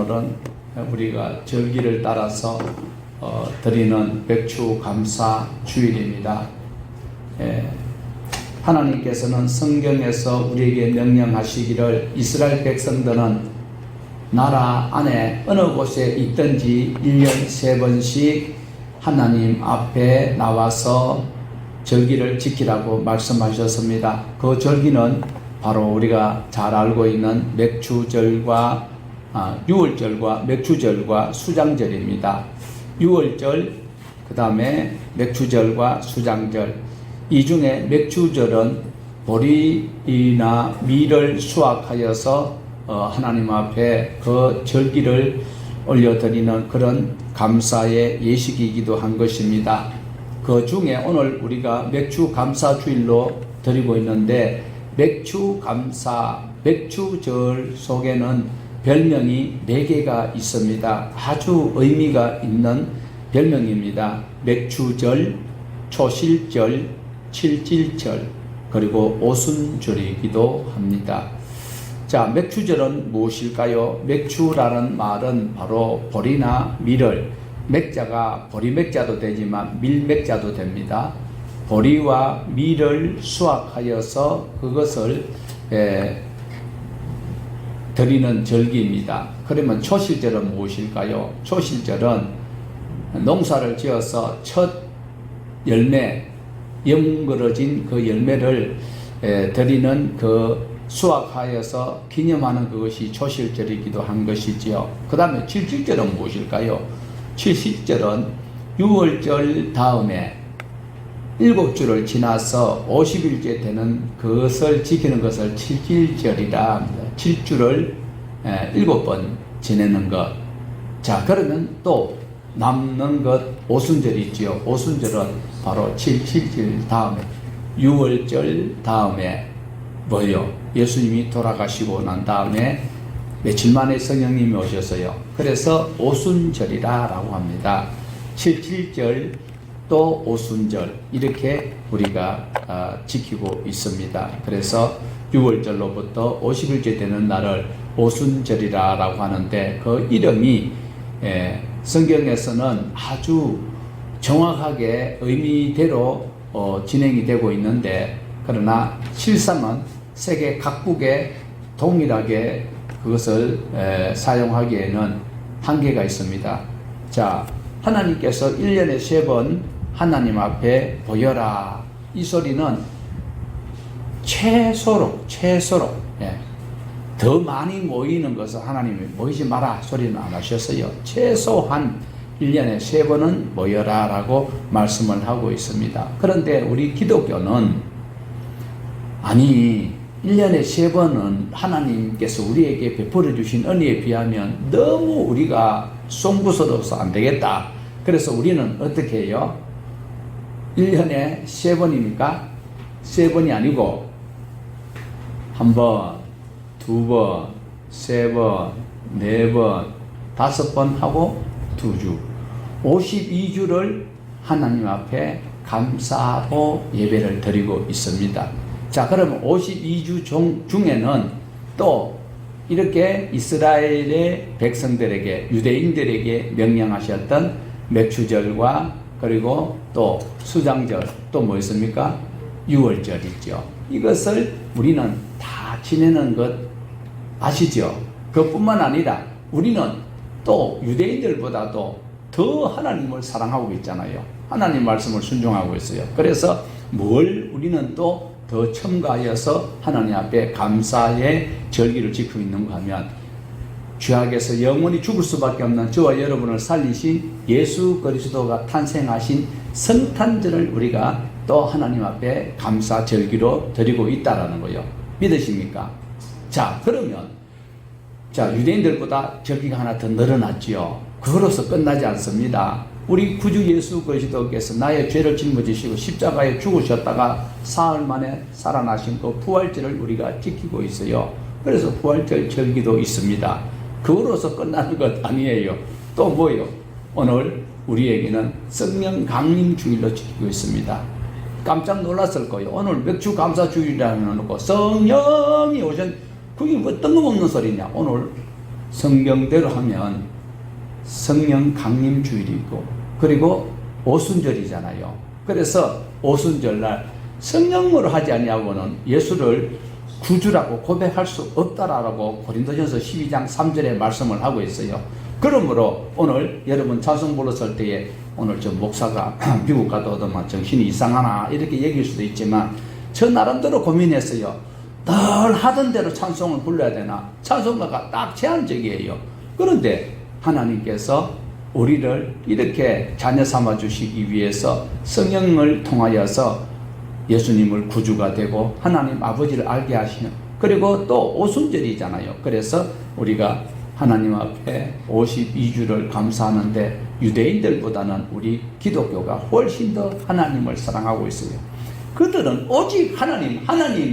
오늘은 우리가 절기를 따라서 드리는 맥주 감사 주일입니다. 하나님께서는 성경에서 우리에게 명령하시기를 이스라엘 백성들은 나라 안에 어느 곳에 있든지 1년 3번씩 하나님 앞에 나와서 절기를 지키라고 말씀하셨습니다. 그 절기는 바로 우리가 잘 알고 있는 맥주절과 유월절과 맥주절과 수장절입니다. 유월절, 그 다음에 맥주절과 수장절. 이 중에 맥주절은 보리나 밀을 수확하여서 하나님 앞에 그 절기를 올려드리는 그런 감사의 예식이기도 한 것입니다. 그 중에 오늘 우리가 맥주 감사 주일로 드리고 있는데 맥주절 속에는 별명이 4개가 있습니다. 아주 의미가 있는 별명입니다. 맥주절, 초실절, 칠칠절, 그리고 오순절이기도 합니다. 자, 맥주절은 무엇일까요? 맥주라는 말은 바로 보리나 밀을, 맥자가 보리맥자도 되지만 밀맥자도 됩니다. 보리와 밀을 수확하여서 그것을 드리는 절기입니다. 그러면 초실절은 무엇일까요? 초실절은 농사를 지어서 첫 열매, 영그러진 그 열매를 드리는 그 수확하여서 기념하는 그것이 초실절이기도 한 것이지요. 그 다음에 칠칠절은 무엇일까요? 칠칠절은 유월절 다음에 7주를 지나서 50일째 되는 그것을 지키는 것을 칠칠절이라 합니다. 7주를 7번 지내는 것. 자, 그러면 또 남는 것 오순절이 있지요. 오순절은 바로 칠칠절 다음에 6월절 다음에 뭐요? 예수님이 돌아가시고 난 다음에 며칠 만에 성령님이 오셨어요. 그래서 오순절이라고 합니다. 칠칠절 또 오순절 이렇게 우리가 지키고 있습니다. 그래서 6월절로부터 50일째 되는 날을 오순절이라고 하는데 그 이름이 성경에서는 아주 정확하게 의미대로 진행이 되고 있는데 그러나 실상은 세계 각국에 동일하게 그것을 사용하기에는 한계가 있습니다. 자, 하나님께서 1년에 3번 하나님 앞에 보여라. 이 소리는 최소로 더 많이 모이는 것을 하나님이 모이지 마라 소리는 안 하셨어요. 최소한 1년에 3번은 모여라 라고 말씀을 하고 있습니다. 그런데 우리 기독교는 아니 1년에 3번은 하나님께서 우리에게 베풀어 주신 은혜에 비하면 너무 우리가 송구스러워서 안 되겠다. 그래서 우리는 어떻게 해요? 1년에 3번이니까 3번이 아니고 1번, 2번, 3번, 4번, 5번 하고 2주 52주를 하나님 앞에 감사하고 예배를 드리고 있습니다. 자, 그러면 52주 중에는 또 이렇게 이스라엘의 백성들에게 유대인들에게 명령하셨던 맥주절과 그리고 또 수장절 또 뭐 있습니까? 유월절 있죠. 이것을 우리는 다 지내는 것 아시죠? 그뿐만 아니라 우리는 또 유대인들보다도 더 하나님을 사랑하고 있잖아요. 하나님 말씀을 순종하고 있어요. 그래서 뭘 우리는 또 더 첨가하여서 하나님 앞에 감사의 절기를 지키고 있는가 하면 죄악에서 영원히 죽을 수밖에 없는 저와 여러분을 살리신 예수 그리스도가 탄생하신 성탄절을 우리가 또 하나님 앞에 감사 절기로 드리고 있다라는 거예요. 믿으십니까? 자, 그러면 유대인들보다 절기가 하나 더 늘어났지요. 그거로서 끝나지 않습니다. 우리 구주 예수 그리스도께서 나의 죄를 짊어지시고 십자가에 죽으셨다가 사흘 만에 살아나신 그 부활절을 우리가 지키고 있어요. 그래서 부활절 절기도 있습니다. 그거로서 끝나는 것 아니에요. 또 뭐예요? 오늘 우리에게는 성령 강림 주일로 지키고 있습니다. 깜짝 놀랐을 거예요. 오늘 맥주 감사 주일이라는 거 성령이 오신 그게 뭐 뜬금없는 소리냐. 오늘 성경대로 하면 성령 강림 주일이고, 그리고 오순절이잖아요. 그래서 오순절날 성령으로 하지 아니하고는 예수를 구주라고 고백할 수 없다라고 고린도전서 12장 3절에 말씀을 하고 있어요. 그러므로 오늘 여러분 찬송 불렀을 때에 오늘 저 목사가 미국 갔다 오더만 정신이 이상하나 이렇게 얘기할 수도 있지만 저 나름대로 고민했어요. 늘 하던 대로 찬송을 불러야 되나? 찬송가가 딱 제한적이에요. 그런데 하나님께서 우리를 이렇게 자녀 삼아 주시기 위해서 성령을 통하여서 예수님을 구주가 되고 하나님 아버지를 알게 하시는, 그리고 또 오순절이잖아요. 그래서 우리가 하나님 앞에 52주를 감사하는데 유대인들보다는 우리 기독교가 훨씬 더 하나님을 사랑하고 있어요. 그들은 오직 하나님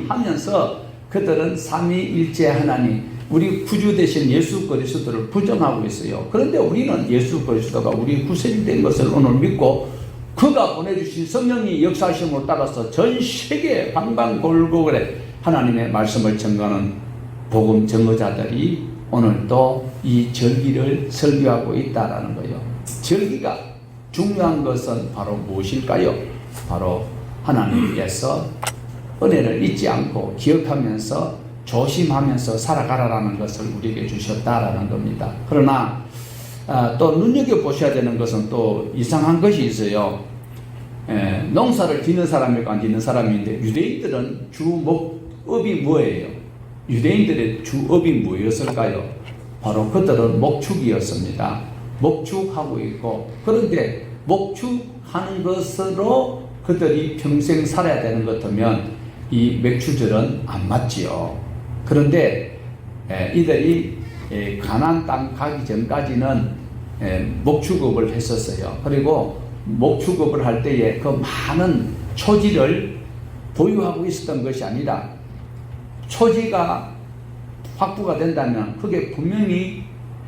하면서 그들은 삼위일체 하나님, 우리 구주 되신 예수 그리스도를 부정하고 있어요. 그런데 우리는 예수 그리스도가 우리 구세주 된 것을 오늘 믿고 그가 보내주신 성령이 역사하심으로 따라서 전 세계 방방골골에 하나님의 말씀을 전가하는 복음 전거자들이 오늘 또 이 절기를 설교하고 있다라는 거예요. 절기가 중요한 것은 바로 무엇일까요? 바로 하나님께서 은혜를 잊지 않고 기억하면서 조심하면서 살아가라라는 것을 우리에게 주셨다라는 겁니다. 그러나 또 눈여겨보셔야 되는 것은 또 이상한 것이 있어요. 농사를 짓는 사람이고 안 짓는 사람인데 유대인들은 주목업이 뭐예요? 유대인들의 주업이 뭐였을까요? 바로 그들은 목축이었습니다. 목축하고 있고, 그런데 목축하는 것으로 그들이 평생 살아야 되는 것 같으면 이 맥추절은 안 맞지요. 그런데 이들이 가나안 땅 가기 전까지는 목축업을 했었어요. 그리고 목축업을 할 때에 그 많은 초지를 보유하고 있었던 것이 아니라 초지가 확보가 된다면 그게 분명히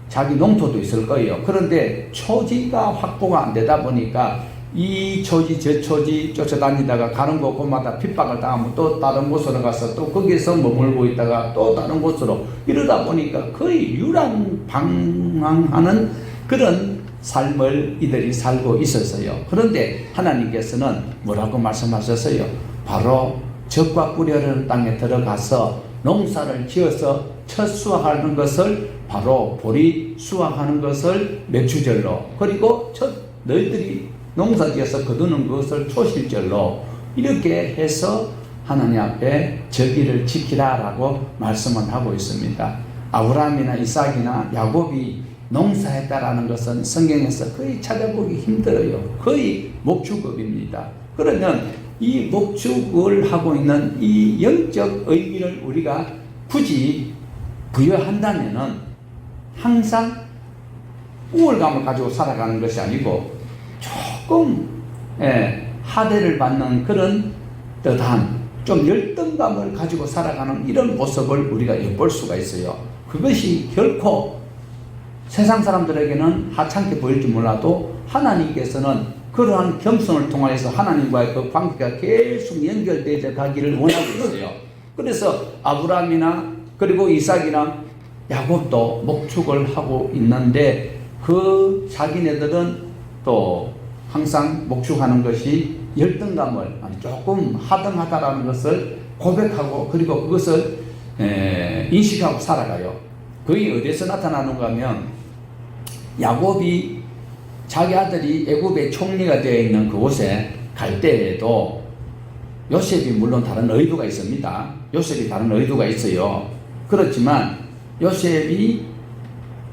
자기 농토도 있을 거예요. 그런데 초지가 확보가 안 되다 보니까 이 초지 저 초지 쫓아다니다가 가는 곳마다 핍박을 당하면 또 다른 곳으로 가서 또 거기서 머물고 있다가 또 다른 곳으로, 이러다 보니까 거의 유랑방황하는 그런 삶을 이들이 살고 있었어요. 그런데 하나님께서는 뭐라고 말씀하셨어요? 바로 적과 꿀이 땅에 들어가서 농사를 지어서 첫 수확하는 것을 바로 보리 수확하는 것을 맥추절로, 그리고 첫 너희들이 농사지어서 거두는 것을 초실절로 이렇게 해서 하나님 앞에 절기를 지키라라고 말씀을 하고 있습니다. 아브라함이나 이삭이나 야곱이 농사했다라는 것은 성경에서 거의 찾아보기 힘들어요. 거의 목축업입니다. 그러면 이 목축을 하고 있는 이 영적 의미를 우리가 굳이 부여한다면은 항상 우월감을 가지고 살아가는 것이 아니고 조금 하대를 받는 그런 듯한 좀 열등감을 가지고 살아가는 이런 모습을 우리가 엿볼 수가 있어요. 그것이 결코 세상 사람들에게는 하찮게 보일지 몰라도 하나님께서는 그러한 겸손을 통하여서 하나님과의 그 관계가 계속 연결되어 가기를 원하고 있어요. 그래서 아브라함이나 그리고 이삭이나 야곱도 목축을 하고 있는데 그 자기네들은 또 항상 목축하는 것이 열등감을 조금 하등하다라는 것을 고백하고 그리고 그것을 인식하고 살아가요. 그게 어디서 나타나는가 하면 야곱이 자기 아들이 애굽의 총리가 되어 있는 그곳에 갈 때에도 요셉이 물론 다른 의도가 있습니다. 요셉이 다른 의도가 있어요. 그렇지만 요셉이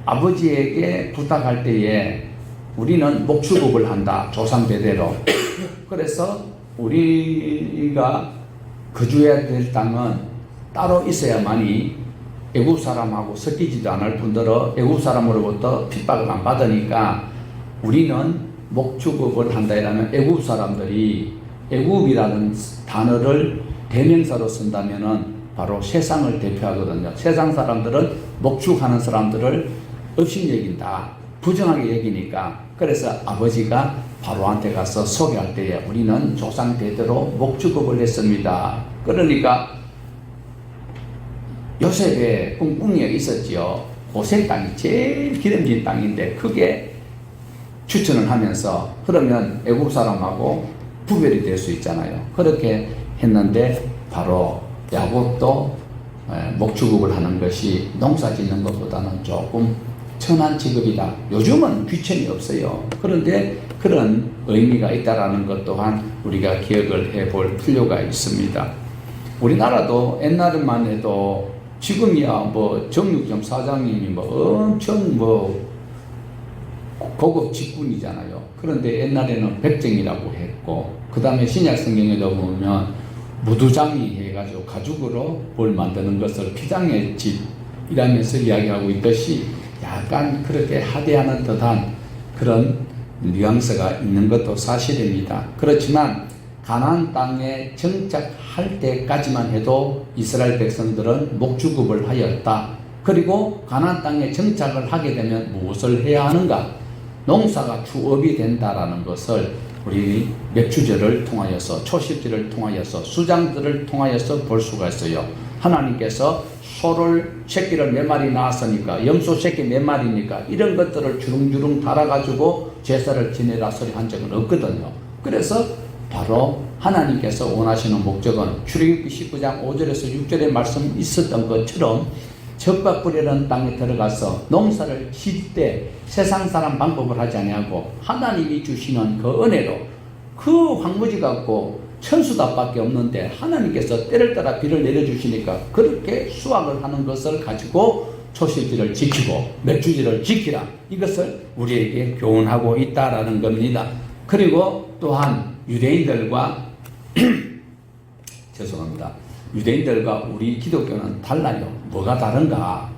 아버지에게 부탁할 때에 우리는 목축업을 한다. 조상대대로. 그래서 우리가 거주해야 될 땅은 따로 있어야만이 애굽 사람하고 섞이지도 않을 뿐더러 애굽 사람으로부터 핍박을 안 받으니까 우리는 목축업을 한다 이라면 애굽 사람들이 애굽이라는 단어를 대명사로 쓴다면은 바로 세상을 대표하거든요. 세상 사람들은 목축하는 사람들을 업신여긴다, 부정하게 여기니까. 그래서 아버지가 바로한테 가서 소개할 때에 우리는 조상 대대로 목축업을 했습니다. 그러니까 요셉의 꿍꿍이가 있었지요. 고센 땅이 제일 기름진 땅인데 크게 추천을 하면서 그러면 애국 사람하고 구별이 될 수 있잖아요. 그렇게 했는데 바로 야곱도 목축업을 하는 것이 농사 짓는 것보다는 조금 천한 직업이다. 요즘은 귀천이 없어요. 그런데 그런 의미가 있다라는 것 또한 우리가 기억을 해볼 필요가 있습니다. 우리나라도 옛날만 해도 지금이야 뭐 정육점 사장님이 뭐 엄청 뭐 고급 직군이잖아요. 그런데 옛날에는 백정이라고 했고, 그 다음에 신약 성경에도 보면 무두장이 해가지고 가죽으로 뭘 만드는 것을 피장의 집이라면서 이야기하고 있듯이 약간 그렇게 하대하는 듯한 그런 뉘앙스가 있는 것도 사실입니다. 그렇지만 가나안 땅에 정착할 때까지만 해도 이스라엘 백성들은 목축업을 하였다. 그리고 가나안 땅에 정착을 하게 되면 무엇을 해야 하는가? 농사가 주업이 된다라는 것을 우리 맥주절을 통하여서, 초실절을 통하여서, 수장들을 통하여서 볼 수가 있어요. 하나님께서 소를 새끼를 몇 마리 낳았으니까 염소 새끼 몇 마리니까 이런 것들을 주릉주릉 달아가지고 제사를 지내라 소리 한 적은 없거든요. 그래서 바로 하나님께서 원하시는 목적은 출애굽기 19장 5절에서 6절의 말씀 있었던 것처럼 적과 꿀이라는 땅에 들어가서 농사를 지을 때 세상 사람 방법을 하지 아니하고 하나님이 주시는 그 은혜로 그 황무지 갖고 천수답밖에 없는데 하나님께서 때를 따라 비를 내려주시니까 그렇게 수확을 하는 것을 가지고 초실절을 지키고 맥주절을 지키라, 이것을 우리에게 교훈하고 있다라는 겁니다. 그리고 또한 유대인들과 죄송합니다. 유대인들과 우리 기독교는 달라요. 뭐가 다른가?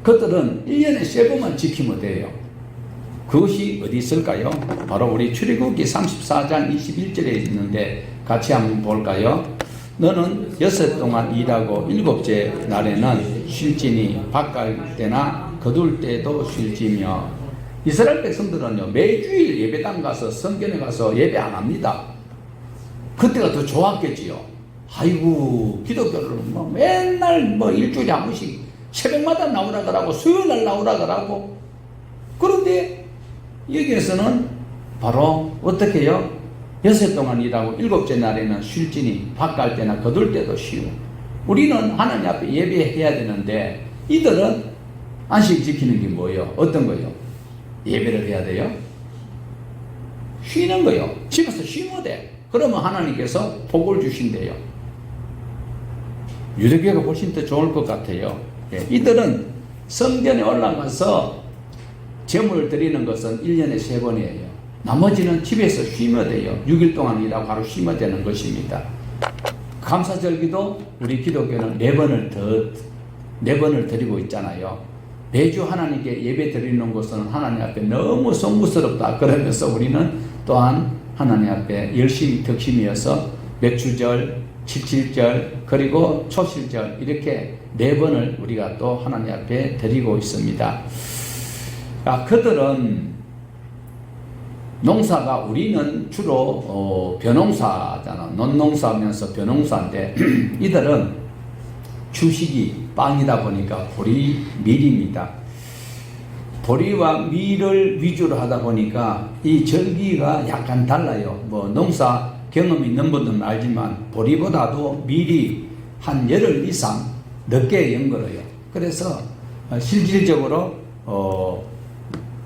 그들은 1년에 3번만 지키면 돼요. 그것이 어디 있을까요? 바로 우리 출애굽기 34장 21절에 있는데 같이 한번 볼까요? 너는 6해 동안 일하고 7째 날에는 쉴지니 밭갈 때나 거둘 때도 쉴지며. 이스라엘 백성들은요, 매주일 예배당 가서 성전에 가서 예배 안 합니다. 그때가 더 좋았겠지요. 아이고, 기독교를 뭐 맨날 뭐 일주일에 한 번씩 새벽마다 나오라 그러고 수요일날 나오라 그러고. 그런데 여기에서는 바로 어떻게 해요? 6해 동안 일하고 7째 날에는 쉴지니 밭갈 때나 거둘 때도 쉬고. 우리는 하나님 앞에 예배해야 되는데 이들은 안식 지키는 게 뭐예요? 어떤 거예요? 예배를 해야 돼요? 쉬는 거예요. 집에서 쉬면 돼. 그러면 하나님께서 복을 주신대요. 유대교가 훨씬 더 좋을 것 같아요. 예, 이들은 성전에 올라가서 제물을 드리는 것은 1년에 3번이에요. 나머지는 집에서 쉬면 돼요. 6일 동안 일하고 하루 쉬면 되는 것입니다. 감사절기도 우리 기독교는 4번을 드리고 있잖아요. 매주 하나님께 예배 드리는 것은 하나님 앞에 너무 송구스럽다. 그러면서 우리는 또한 하나님 앞에 열심히 덕심이어서 맥주절, 칠칠절, 그리고 초실절 이렇게 4번을 우리가 또 하나님 앞에 드리고 있습니다. 그들은 농사가, 우리는 주로 벼농사잖아. 논농사하면서 벼농사인데 이들은 주식이 빵이다 보니까 보리, 밀입니다. 보리와 밀을 위주로 하다 보니까 이 절기가 약간 달라요. 뭐 농사 경험이 있는 분들은 알지만 보리보다도 밀이 한 열흘 이상 늦게 연거려요. 그래서 실질적으로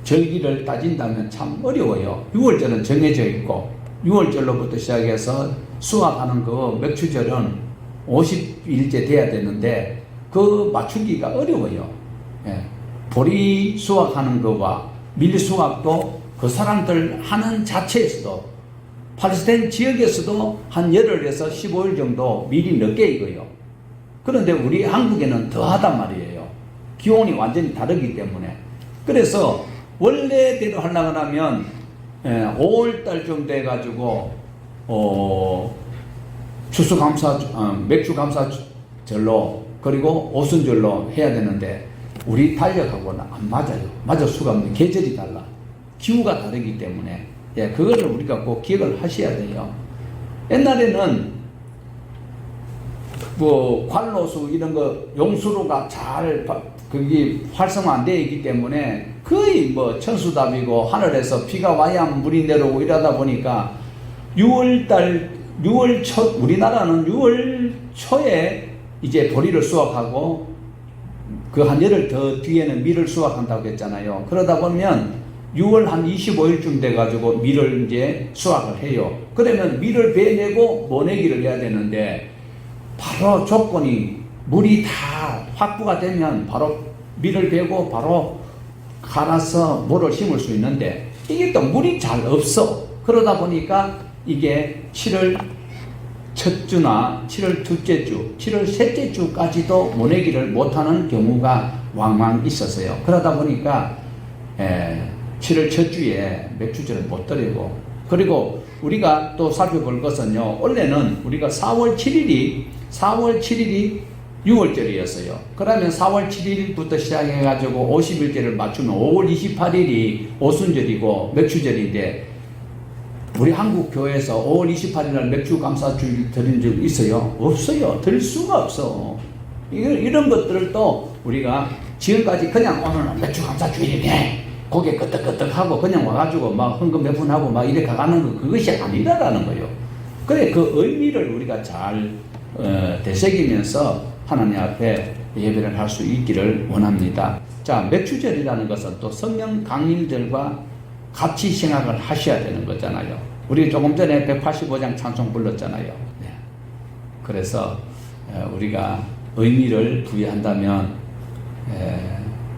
절기를 따진다면 참 어려워요. 6월절은 정해져 있고 6월절로부터 시작해서 수확하는 그 맥주절은 50일째 돼야 되는데 그 맞추기가 어려워요. 예. 보리 수확하는 거와 밀 수확도 그 사람들 하는 자체에서도 팔레스타인 지역에서도 한 열흘에서 15일 정도 밀이 늦게 익어요. 그런데 우리 한국에는 더 하단 말이에요. 기온이 완전히 다르기 때문에. 그래서 원래대로 하려고 하면 5월달 정도 돼가지고 맥주감사절로 그리고 오순절로 해야 되는데 우리 달력하고는 안 맞아요. 맞을 수가 없는 계절이 달라. 기후가 다르기 때문에 그거를 우리가 꼭 기억을 하셔야 돼요. 옛날에는 뭐 관로수 이런 거 용수로가 잘 그게 활성화 안 되어 있기 때문에 거의 뭐 천수답이고 하늘에서 비가 와야 물이 내려오고 이러다 보니까 6월 초, 우리나라는 6월 초에 이제 보리를 수확하고 그 한 열흘 더 뒤에는 밀을 수확한다고 했잖아요. 그러다 보면 6월 한 25일쯤 돼가지고 밀을 이제 수확을 해요. 그러면 밀을 베내고 모내기를 해야 되는데 바로 조건이 물이 다 확보가 되면 바로 밀을 베고 바로 갈아서 모를 심을 수 있는데 이게 또 물이 잘 없어. 그러다 보니까 이게 7월 첫 주나 7월 둘째 주, 7월 셋째 주까지도 모내기를 못하는 경우가 왕왕 있었어요. 그러다 보니까 7월 첫 주에 맥주절을 못 드리고, 그리고 우리가 또 살펴볼 것은요, 원래는 우리가 4월 7일이 6월절이었어요. 그러면 4월 7일부터 시작해가지고 50일째를 맞추면 5월 28일이 오순절이고 맥주절인데, 우리 한국 교회에서 5월 28일 날 맥주 감사주일 드린 적 있어요? 없어요. 드릴 수가 없어. 이런 것들을 또 우리가 지금까지 그냥 오늘은 맥주 감사주일이네, 고개 끄덕끄덕하고 그냥 와가지고 막 헌금 몇 푼 하고 막 이렇게 가는 거, 그것이 아니다라는 거예요. 그래, 그 의미를 우리가 잘 되새기면서 하나님 앞에 예배를 할 수 있기를 원합니다. 자, 맥주절이라는 것은 또 성령 강림절과 같이 생각을 하셔야 되는 거잖아요. 우리 조금 전에 185장 찬송 불렀잖아요. 네. 그래서 우리가 의미를 부여한다면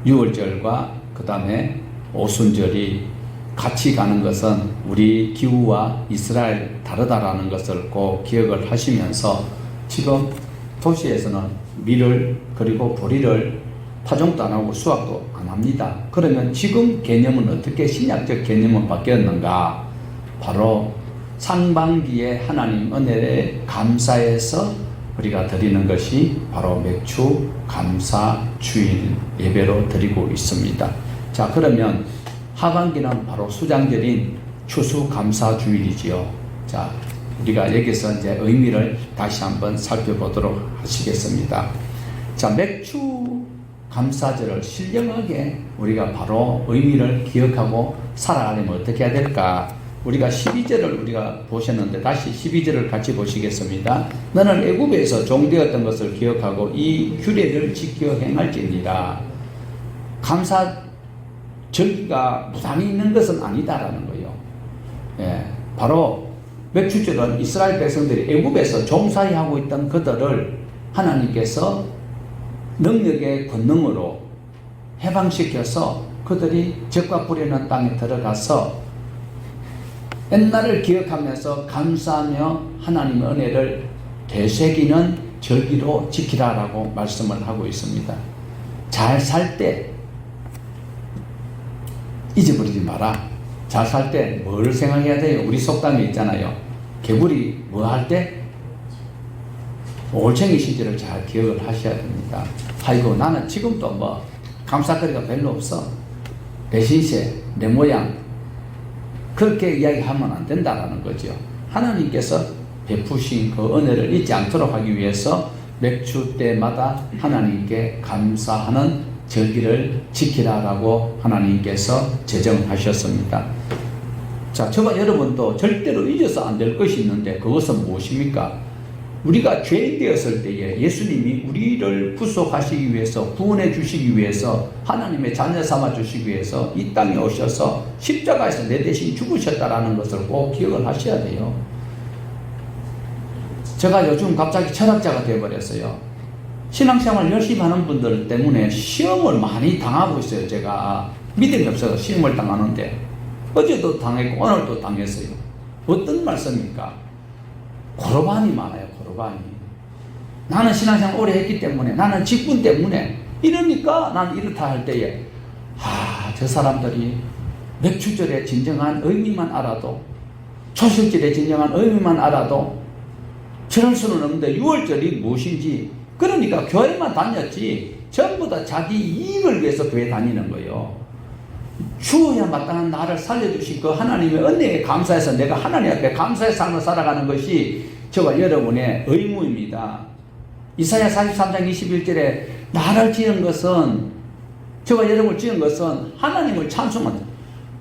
6월절과 그 다음에 오순절이 같이 가는 것은 우리 기후와 이스라엘 다르다라는 것을 꼭 기억을 하시면서, 지금 도시에서는 밀을 그리고 보리를 파종도 안 하고 수확도 안 합니다. 그러면 지금 개념은 어떻게 신약적 개념은 바뀌었는가? 바로 상반기에 하나님 은혜에 감사해서 우리가 드리는 것이 바로 맥주 감사 주일 예배로 드리고 있습니다. 자, 그러면 하반기는 바로 수장절인 추수 감사 주일이지요. 자, 우리가 여기서 이제 의미를 다시 한번 살펴보도록 하시겠습니다. 자, 맥주 감사절을 신령하게 우리가 바로 의미를 기억하고 살아가려면 어떻게 해야 될까? 우리가 12절을 우리가 보셨는데 다시 12절을 같이 보시겠습니다. 너는 애굽에서 종되었던 것을 기억하고 이 규례를 지켜 행할지니라. 감사절기가 무단히 있는 것은 아니다라는 거예요. 예, 바로 맥주절은 이스라엘 백성들이 애굽에서 종사히 하고 있던 그들을 하나님께서 능력의 권능으로 해방시켜서 그들이 적과 뿌리는 땅에 들어가서 옛날을 기억하면서 감사하며 하나님의 은혜를 되새기는 절기로 지키라라고 말씀을 하고 있습니다. 잘 살 때 잊어버리지 마라. 잘 살 때 뭘 생각해야 돼요? 우리 속담이 있잖아요. 개구리 뭐 할 때? 올챙이 시절을 잘 기억을 하셔야 됩니다. 아이고, 나는 지금도 뭐 감사거리가 별로 없어, 내 신세, 내 모양, 그렇게 이야기하면 안 된다라는 거죠. 하나님께서 베푸신 그 은혜를 잊지 않도록 하기 위해서 맥주 때마다 하나님께 감사하는 절기를 지키라라고 하나님께서 제정하셨습니다. 자, 저와 여러분도 절대로 잊어서 안 될 것이 있는데 그것은 무엇입니까? 우리가 죄인 되었을 때에 예수님이 우리를 구속하시기 위해서, 구원해 주시기 위해서, 하나님의 자녀 삼아 주시기 위해서 이 땅에 오셔서 십자가에서 내 대신 죽으셨다라는 것을 꼭 기억을 하셔야 돼요. 제가 요즘 갑자기 철학자가 되어버렸어요. 신앙생활 열심히 하는 분들 때문에 시험을 많이 당하고 있어요. 제가 믿음이 없어서 시험을 당하는데 어제도 당했고 오늘도 당했어요. 어떤 말씀입니까? 고르반이 많아요. 고르반이. 나는 신앙생활 오래 했기 때문에, 나는 직분 때문에 이러니까 난 이렇다 할 때에 저 사람들이 맥주절의 진정한 의미만 알아도, 초실절의 진정한 의미만 알아도 저럴 수는 없는데 6월절이 무엇인지, 그러니까 교회만 다녔지 전부 다 자기 이익을 위해서 교회 다니는 거예요. 주어야 마땅한 나를 살려주신 그 하나님의 은혜에 감사해서 내가 하나님 앞에 감사의 삶을 살아가는 것이 저와 여러분의 의무입니다. 이사야 43장 21절에 나를 지은 것은 저와 여러분을 지은 것은 하나님을 찬송하는,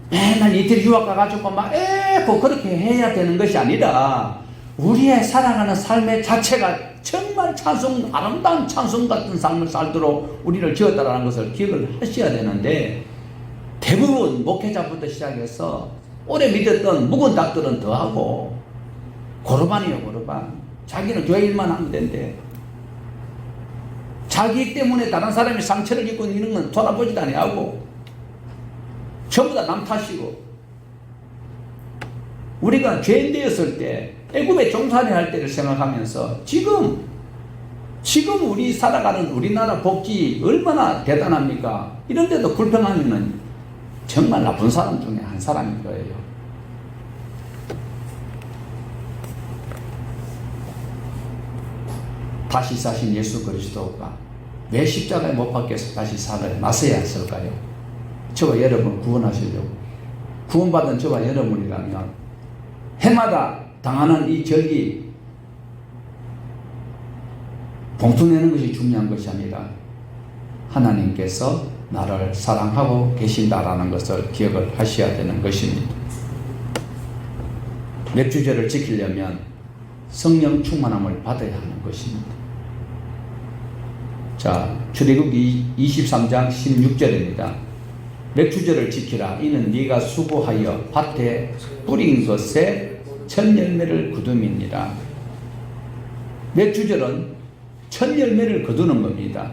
맨날 이태리 유학 가가지고 막 에고 그렇게 해야 되는 것이 아니라 우리의 살아가는 삶의 자체가 정말 찬송, 아름다운 찬송 같은 삶을 살도록 우리를 지었다라는 것을 기억을 하셔야 되는데, 대부분 목회자부터 시작해서 오래 믿었던 묵은 닭들은 더하고 고르반이에요. 고르반. 자기는 교회 일만 하면 된대. 자기 때문에 다른 사람이 상처를 입고 있는 건 돌아보지도 아니하고 전부 다 남 탓이고, 우리가 죄인 되었을 때 애굽에 종살이 할 때를 생각하면서 지금 우리 살아가는 우리나라 복지 얼마나 대단합니까? 이런데도 불평하면은 정말 나쁜 사람 중에 한 사람인 거예요. 다시 사신 예수 그리스도가 왜 십자가에 못 박혀서 다시 나서야 했을까요? 저와 여러분을 구원하시려고. 구원받은 저와 여러분이라면 해마다 당하는 이 절기 봉투 내는 것이 중요한 것이 아니라 하나님께서 나를 사랑하고 계신다라는 것을 기억을 하셔야 되는 것입니다. 맵주절을 지키려면 성령 충만함을 받아야 하는 것입니다. 자, 출애굽기 23장 16절입니다. 맵주절을 지키라. 이는 네가 수고하여 밭에 뿌린 것에 첫 열매를 거둠이니라. 맵주절은 첫 열매를 거두는 겁니다.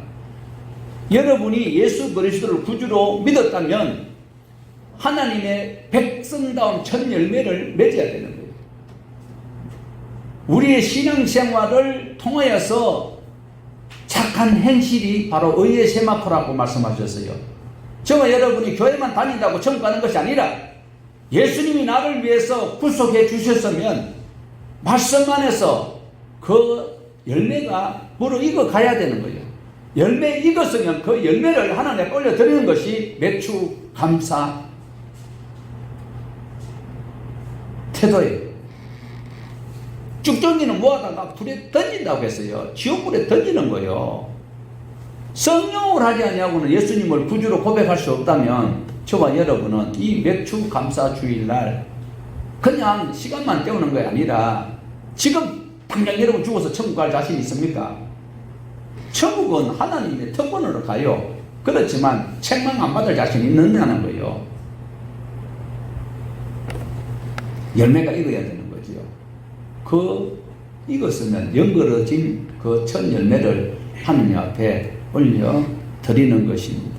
여러분이 예수 그리스도를 구주로 믿었다면 하나님의 백성다운 첫 열매를 맺어야 되는 거예요. 우리의 신앙생활을 통하여서 착한 행실이 바로 의의 세마포라고 말씀하셨어요. 저와 여러분이 교회만 다닌다고 천국 가는 것이 아니라 예수님이 나를 위해서 구속해 주셨으면 말씀 안에서 그 열매가 무르익어 가야 되는 거예요. 열매 익었으면 그 열매를 하나님께 올려드리는 것이 매추 감사 태도예요. 쭉정이는 모아다가 불에 던진다고 했어요. 지옥불에 던지는 거예요. 성령을 하지 아니하고는 예수님을 구주로 고백할 수 없다면 저와 여러분은 이 맥주 감사 주일날 그냥 시간만 때우는 게 아니라 지금 당장 여러분 죽어서 천국 갈 자신 있습니까? 천국은 하나님의 특권으로 가요. 그렇지만 책망 안 받을 자신이 있느냐는 거예요. 열매가 익어야 되는 거지요. 익었으면 연거러진 그 첫 열매를 하느님 앞에 올려 드리는 것입니다.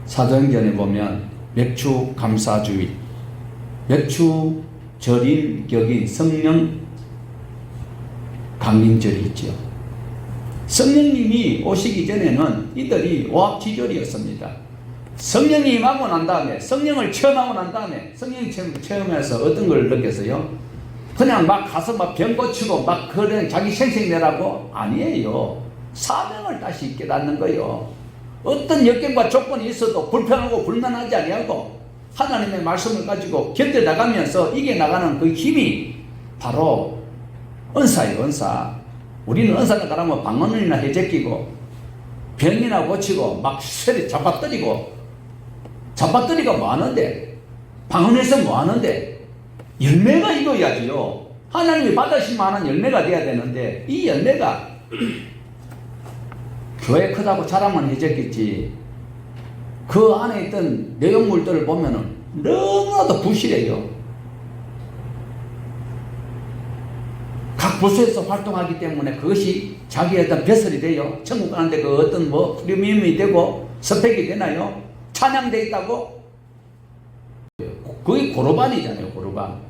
사도행전에 보면 맥주 감사주일, 맥주 절인 격인 성령 강림절이 있죠. 성령님이 오시기 전에는 이들이 오합지졸이었습니다. 성령이 임하고 난 다음에, 성령을 체험하고 난 다음에, 성령이 체험해서 어떤 걸 느꼈어요? 그냥 막 가서 막 병 고치고 막 그런 자기 생색내라고? 아니에요. 사명을 다시 깨닫는 거예요. 어떤 역경과 조건이 있어도 불평하고 불만하지 아니하고 하나님의 말씀을 가지고 견뎌나가면서 이겨나가는 그 힘이 바로 은사예요. 은사. 우리는 은사를 가라면 방언이나 해제끼고 병이나 고치고 막 쇠를 잡아뜨리고 뭐 하는데, 방언에서 뭐 하는데, 열매가 익어야지요. 하나님이 받으실 만한 열매가 돼야 되는데 이 열매가 교회 크다고 자랑만 해줬겠지 그 안에 있던 내용물들을 보면은 너무나도 부실해요. 각 부서에서 활동하기 때문에 그것이 자기의 어떤 배설이 돼요. 천국 가는데 그 어떤 뭐 프리미엄이 되고 스펙이 되나요? 찬양돼 있다고? 그게 고르반이잖아요. 고르반.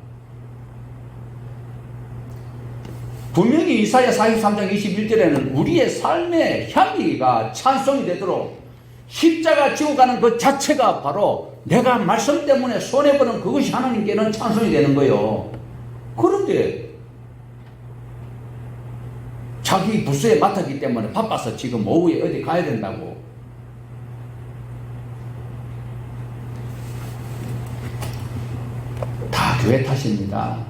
분명히 이사야 43장 21절에는 우리의 삶의 향기가 찬송이 되도록 십자가 지고 가는 그 자체가 바로 내가 말씀 때문에 손해보는 그것이 하나님께는 찬송이 되는 거예요. 그런데 자기 부서에 맡았기 때문에 바빠서 지금 오후에 어디 가야 된다고. 다 교회 탓입니다.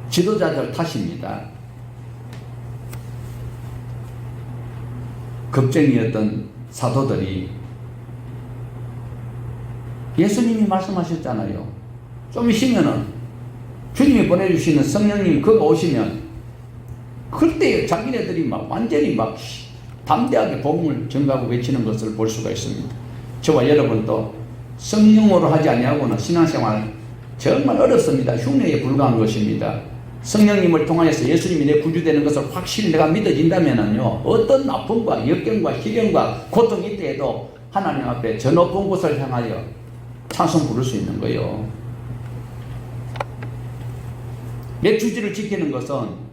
지도자들 탓입니다. 겁쟁이였던 사도들이 예수님이 말씀하셨잖아요. 좀 있으면은 주님이 보내주시는 성령님이 그가 오시면 그때 자기네들이 막 완전히 막 담대하게 복음을 전가하고 외치는 것을 볼 수가 있습니다. 저와 여러분도 성령으로 하지 아니하고는 신앙생활 정말 어렵습니다. 흉내에 불과한 것입니다. 성령님을 통하여서 예수님이 내 구주되는 것을 확실히 내가 믿어진다면은요, 어떤 아픔과 역경과 시련과 고통이 있더라도 하나님 앞에 저 높은 곳을 향하여 찬송 부를 수 있는 거예요. 내 주지를 지키는 것은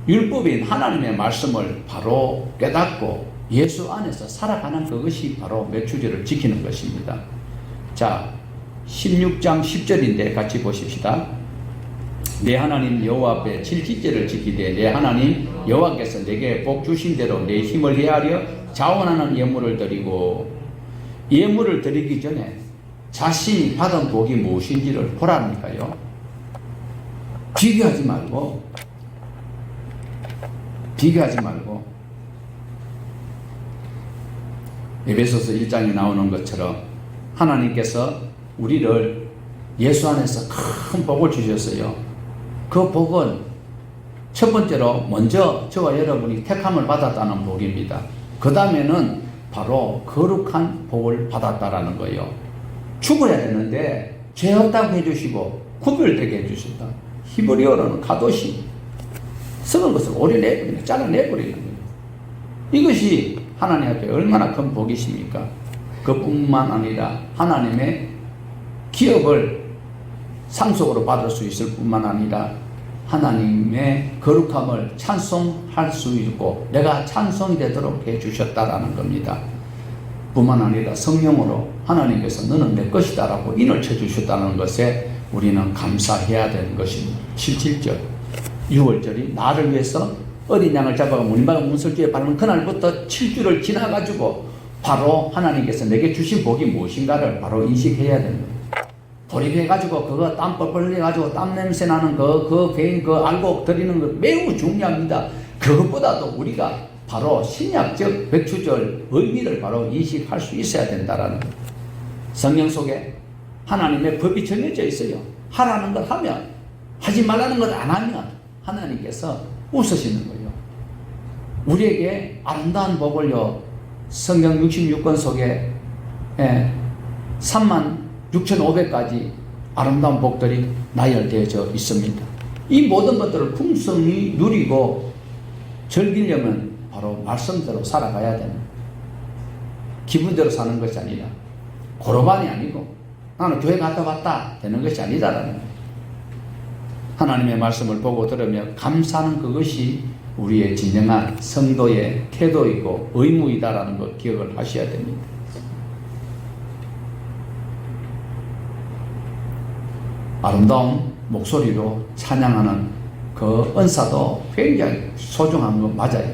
율법인 하나님의 말씀을 바로 깨닫고 예수 안에서 살아가는 그것이 바로 매주제를 지키는 것입니다. 자, 16장 10절인데 같이 보십시다. 내 하나님 여호와 앞에 7지제를 지키되 내 하나님 여호와께서 내게 복 주신 대로 내 힘을 헤아려 자원하는 예물을 드리고, 예물을 드리기 전에 자신이 받은 복이 무엇인지를 보라니까요. 비교하지 말고 에베소서 1장에 나오는 것처럼 하나님께서 우리를 예수 안에서 큰 복을 주셨어요. 그 복은 첫 번째로 먼저 저와 여러분이 택함을 받았다는 복입니다. 그 다음에는 바로 거룩한 복을 받았다라는 거예요. 죽어야 되는데 죄 없다고 해주시고 구별되게 해주신다. 히브리어로는 카도시, 썩은 것을 오려내버리는, 잘라내버리는 거예요. 이것이 하나님 앞에 얼마나 큰 복이십니까? 그뿐만 아니라 하나님의 기업을 상속으로 받을 수 있을 뿐만 아니라 하나님의 거룩함을 찬송할 수 있고 내가 찬송이 되도록 해주셨다라는 겁니다. 뿐만 아니라 성령으로 하나님께서 너는 내 것이다 라고 인을 쳐주셨다는 것에 우리는 감사해야 되는 것입니다. 7절 6월절이 나를 위해서 어린 양을 잡아가 문인방의 문설주에 바르는 그날부터 7주를 지나가지고 바로 하나님께서 내게 주신 복이 무엇인가를 바로 인식해야 됩니다. 돌입해가지고 그거 땀 뻘뻘 흘려가지고 땀 냄새 나는 그 알곡 드리는 거 매우 중요합니다. 그것보다도 우리가 바로 신약적 백추절 의미를 바로 인식할 수 있어야 된다라는 거예요. 성경 속에 하나님의 법이 정해져 있어요. 하라는 것 하면, 하지 말라는 것 안 하면 하나님께서 웃으시는 거예요. 우리에게 아름다운 복을요, 성경 66권 속에 36,500가지 아름다운 복들이 나열되어져 있습니다. 이 모든 것들을 풍성히 누리고 즐기려면 바로 말씀대로 살아가야 됩니다. 기분대로 사는 것이 아니라, 고로반이 아니고 나는 교회 갔다 왔다 되는 것이 아니다라는 거예요. 하나님의 말씀을 보고 들으며 감사하는 그것이 우리의 진정한 성도의 태도이고 의무이다라는 것 기억을 하셔야 됩니다. 아름다운 목소리로 찬양하는 그 은사도 굉장히 소중한 거 맞아요.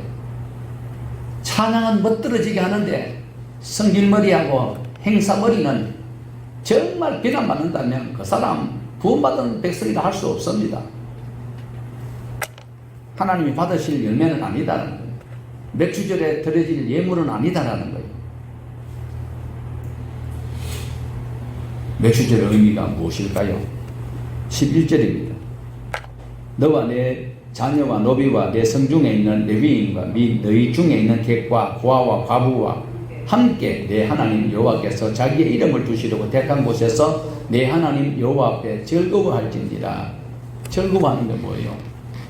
찬양은 멋들어지게 하는데 성질머리하고 행사머리는 정말 비난받는다면 그 사람 구원받은 백성이라 할 수 없습니다. 하나님이 받으실 열매는 아니다라는 거예요. 맥주절에 드려질 예물은 아니다라는 거예요. 맥주절의 의미가 무엇일까요? 11절입니다. 너와 내 자녀와 노비와 내 성중에 있는 레위인과 및 너희 중에 있는 객과 고아와 과부와 함께 내 하나님 여호와께서 자기의 이름을 두시려고 택한 곳에서 내 하나님 여호와 앞에 즐거워할지니라. 즐거워하는 게 뭐예요?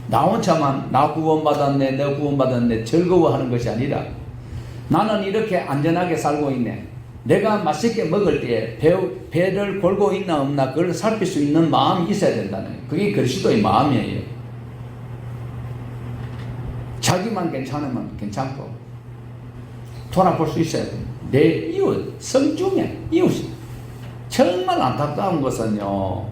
나 혼자만 나 구원받았네, 내 구원받았네 즐거워하는 것이 아니라 나는 이렇게 안전하게 살고 있네. 내가 맛있게 먹을 때에 배를 골고 있나 없나 그걸 살필 수 있는 마음이 있어야 된다는 거예요. 그게 그리스도의 마음이에요. 자기만 괜찮으면 괜찮고 돌아볼 수 있어야 됩니다. 내 이웃, 성중에 이웃이 정말 안타까운 것은요,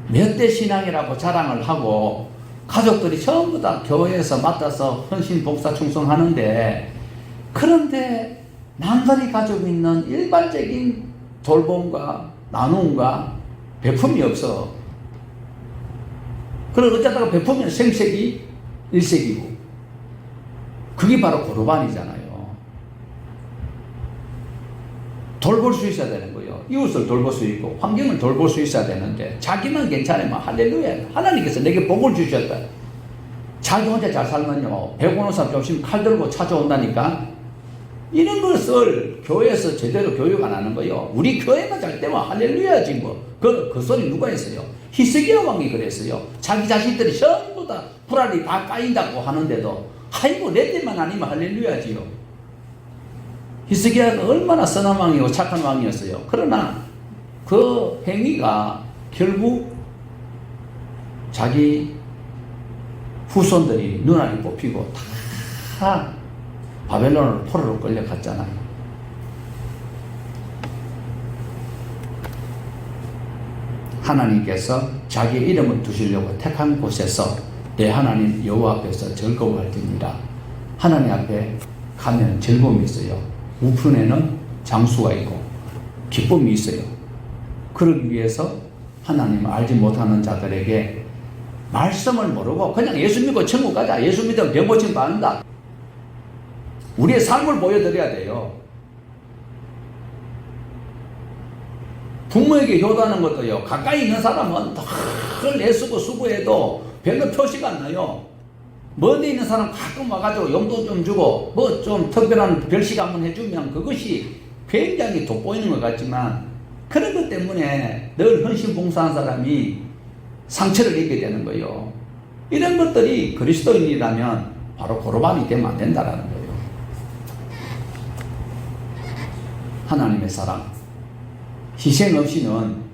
몇 대 신앙이라고 자랑을 하고 가족들이 전부 다 교회에서 맡아서 헌신, 복사, 충성하는데, 그런데 남들이 가지고 있는 일반적인 돌봄과 나눔과 베품이 없어. 그리고 어쩌다가 베푸면 생색이 일색이고, 그게 바로 고르반이잖아요. 돌볼 수 있어야 되는 거예요. 이웃을 돌볼 수 있고 환경을 돌볼 수 있어야 되는데 자기만 괜찮으면 할렐루야. 하나님께서 내게 복을 주셨다. 자기 혼자 잘 살면요, 배고는 사람 조심 칼 들고 찾아온다니까. 이런 것을 교회에서 제대로 교육 안 하는 거예요. 우리 교회만 잘 때면 할렐루야지 뭐. 그 소리 누가 했어요? 히스기야 왕이 그랬어요. 자기 자식들이 전부 다 불알이 다 까인다고 하는데도 아이고 내 때만 아니면 할렐루야지요. 히스기야가 얼마나 선한 왕이고 착한 왕이었어요. 그러나 그 행위가 결국 자기 후손들이 눈알이 뽑히고 다 바벨론으로 포로로 끌려갔잖아요. 하나님께서 자기 이름을 두시려고 택한 곳에서 내 하나님 여호와 앞에서 즐거워할지니라. 하나님 앞에 가면 즐거움이 있어요. 우편에는 장수가 있고 기쁨이 있어요. 그러기 위해서 하나님을 알지 못하는 자들에게 말씀을 모르고 그냥 예수 믿고 천국 가자. 예수 믿으면 병 고침 받는다. 우리의 삶을 보여드려야 돼요. 부모에게 효도하는 것도요, 가까이 있는 사람은 늘 애쓰고 수고해도 별로 표시가 안 나요. 멀리 있는 사람 가끔 와가지고 용돈 좀 주고 뭐 좀 특별한 별식 한번 해주면 그것이 굉장히 돋보이는 것 같지만, 그런 것 때문에 늘 헌신 봉사한 사람이 상처를 입게 되는 거예요. 이런 것들이 그리스도인이라면 바로 고르반이 되면 안 된다는 거예요. 하나님의 사랑, 희생 없이는,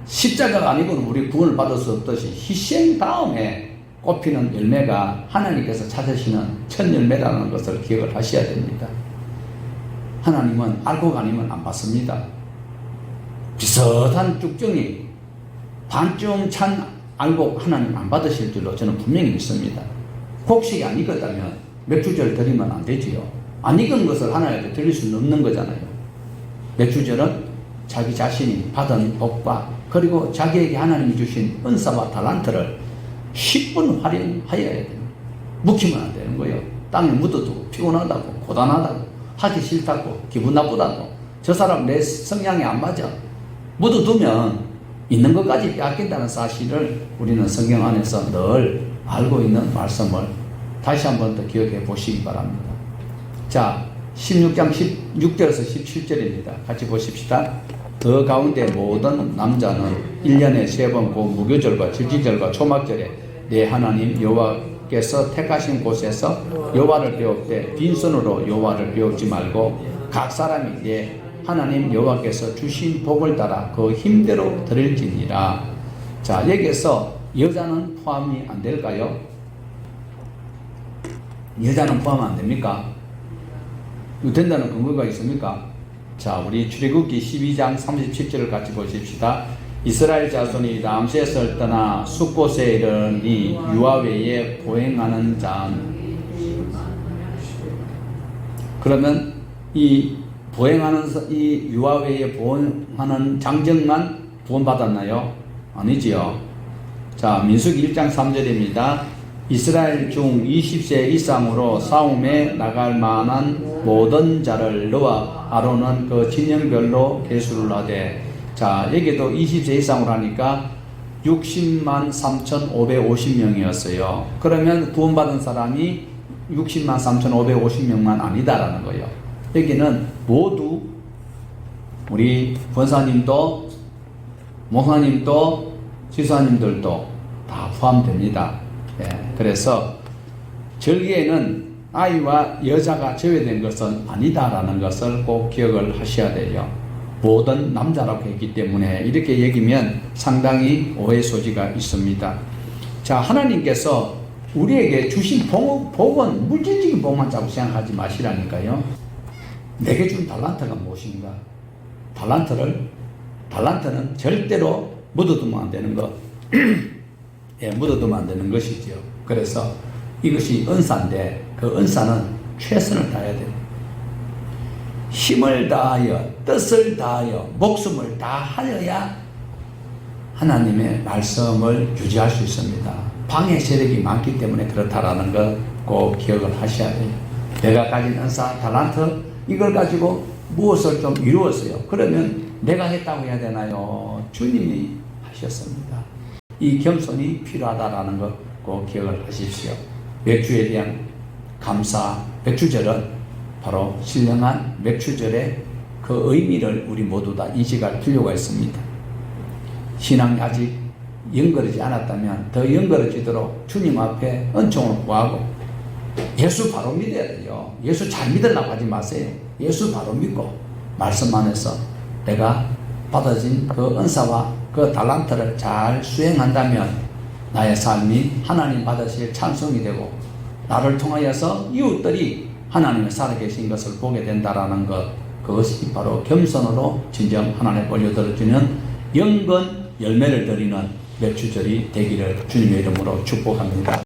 십자가가 아니고는 우리 구원을 받을 수 없듯이 희생 다음에 꽃피는 열매가 하나님께서 찾으시는 첫 열매라는 것을 기억을 하셔야 됩니다. 하나님은 알고 아니면 안 받습니다. 비슷한 쭉정이 반쯤 찬 알고 하나님 안 받으실 줄로 저는 분명히 믿습니다. 곡식이 안 익었다면 맥주절 드리면 안 되지요. 안 익은 것을 하나님께 드릴 수는 없는 거잖아요. 맥주절은 자기 자신이 받은 복과 그리고 자기에게 하나님이 주신 은사와 달란트를 10분 활용하여야 됩니다. 묵히면 안 되는 거예요. 땅에 묻어두고 피곤하다고 고단하다고 하기 싫다고 기분 나쁘다고 저 사람 내 성향에 안 맞아 묻어두면 있는 것까지 빼앗긴다는 사실을 우리는 성경 안에서 늘 알고 있는 말씀을 다시 한번 더 기억해 보시기 바랍니다. 자, 16장 16절에서 17절입니다. 같이 보십시다. 그 가운데 모든 남자는 1년에 3번 곧 무교절과 질지절과 초막절에 내 하나님 여호와께서 택하신 곳에서 여호와를 배웁되 빈손으로 여호와를 배우지 말고 각 사람이 내 하나님 여호와께서 주신 복을 따라 그 힘대로 드릴지니라. 자, 여기에서 여자는 포함이 안 될까요? 여자는 포함 안 됩니까? 된다는 근거가 있습니까? 자, 우리 출애굽기 12장 37절을 같이 보십시다. 이스라엘 자손이 람셋을 떠나 숫곳에 이르니 유아 외에 보행하는 자는, 그러면 이 보행하는 이 유아 외에 보행하는 장정만 구원받았나요? 아니지요. 자, 민수기 1장 3절입니다. 이스라엘 중 20세 이상으로 싸움에 나갈 만한 모든 자를 너와 아론은 그 진영별로 계수를 하되, 자, 여기도 20세 이상으로 하니까 60만 3,550명이었어요. 그러면 구원받은 사람이 60만 3,550명만 아니다라는 거예요. 여기는 모두 우리 권사님도 목사님도 지사님들도 다 포함됩니다. 예, 그래서 절기에는 아이와 여자가 제외된 것은 아니다라는 것을 꼭 기억을 하셔야 돼요. 모든 남자라고 했기 때문에 이렇게 얘기면 상당히 오해 소지가 있습니다. 자, 하나님께서 우리에게 주신 복은 물질적인 복만 자꾸 생각하지 마시라니까요. 내게 준 달란트가 무엇인가? 달란트는 절대로 묻어두면 안 되는 것. 예, 묻어두면 안 되는 것이죠. 그래서 이것이 은사인데 그 은사는 최선을 다해야 돼요. 힘을 다하여 뜻을 다하여 목숨을 다하여야 하나님의 말씀을 유지할 수 있습니다. 방해 세력이 많기 때문에 그렇다라는 것 꼭 기억을 하셔야 돼요. 내가 가진 은사, 달란트 이걸 가지고 무엇을 좀 이루었어요. 그러면 내가 했다고 해야 되나요? 주님이 하셨습니다. 이 겸손이 필요하다라는 것 꼭 기억을 하십시오. 맥주에 대한 감사, 맥주절은 바로 신령한 맥주절의 그 의미를 우리 모두 다 인식할 필요가 있습니다. 신앙이 아직 영거르지 않았다면 더 영거러지도록 주님 앞에 은총을 구하고 예수 바로 믿어야 돼요. 예수 잘 믿으려고 하지 마세요. 예수 바로 믿고 말씀 안에서 내가 받아진 그 은사와 그 달란트를 잘 수행한다면 나의 삶이 하나님 받으실 찬송이 되고 나를 통하여서 이웃들이 하나님의 살아계신 것을 보게 된다라는 것, 그것이 바로 겸손으로 진정 하나님 올려드려주는 영건 열매를 드리는 맥주절이 되기를 주님의 이름으로 축복합니다.